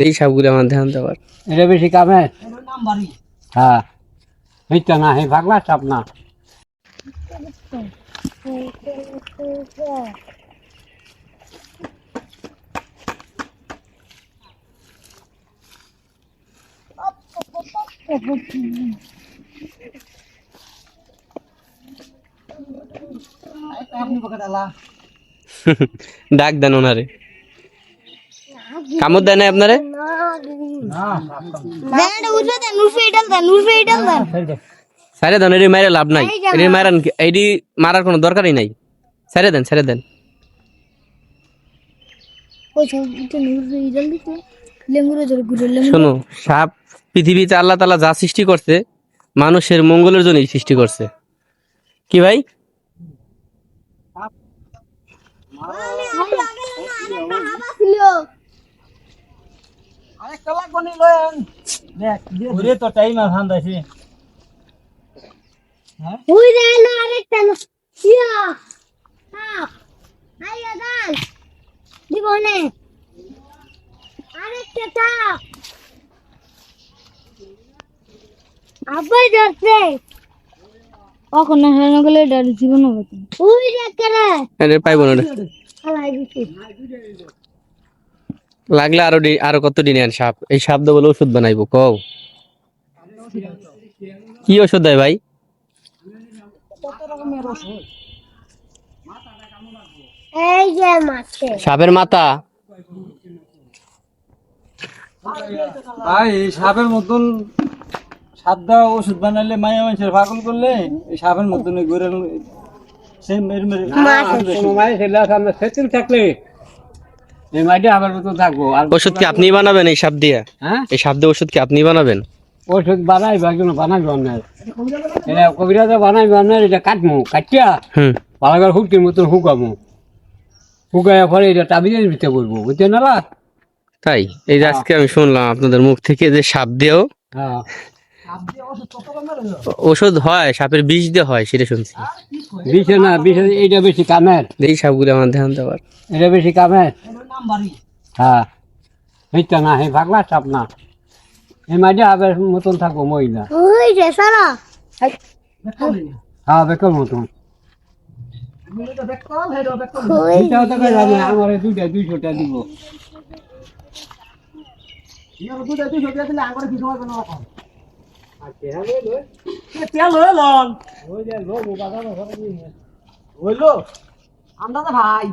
এই সাপগুলো আমার ধ্যান দেওয়ার। এটা বেশি কামে। হ্যাঁ, এইটা না, হে ভাগলা সাপ না। ডাক দেন ওনারে, কামড় দেয় না আপনারে? সারে দেন, এটি মারে লাভ নাই, এটি মারান, এটি মারার কোনো দরকারই নাই। ছেড়ে দেন, ছেড়ে দেন। শোনো, সাপ পৃথিবীতে আল্লাহ তাআলা যা সৃষ্টি করছে মানুষের মঙ্গলের জন্যই সৃষ্টি করছে। কি ভাই? পাইব না, লাগলে আরো কত দিন সাপ, এই সাপ দিয়ে বলে ওষুধ বানাইবো। কও কি ওষুধ দেয় ভাই? সাপের মাথা। ভাই সাপের মতন সাপ দেওয়া ওষুধ বানাইলে মায়া মানুষের পাগল করলে এই সাপের মতন ঘুরে থাকলে এই মাইটা আবার মতো থাকবো। আর ওষুধ কি আপনি বানাবেন এই সাপ দিয়ে? হ্যাঁ, এই সাপ দিয়ে ওষুধ কি আপনি বানাবেন? ওষুধ বানাইবো, একজন বানাইবো আপনার, এটা কবিরাজা বানাইবো আপনার। এটা কাটবো, কাটিয়া ভালো করে হুটকির মতন হুকাবো, হুকাইয়া পরে এটা টাবিজের ভিতরে বলবো, বুঝছেন না? তাই এই যে আজকে আমি শুনলাম আপনাদের মুখ থেকে যে সাপ দিয়েও ওষুধ হয়, সাপের বিষ দিয়ে হয় সেটা শুনছি। বিষে না, বিষে এইটা বেশি কামের। এই সাপগুলো আমার ধ্যান দেওয়ার। এটা বেশি কামের। হ্যাঁ, এইটা না, হে ভাগলা সাপ না। এই মাঝে আবার মতন থাকবো মহিলা। হ্যাঁ, বেকল মতন। আমার দুইটা 200টা দিব। ভাই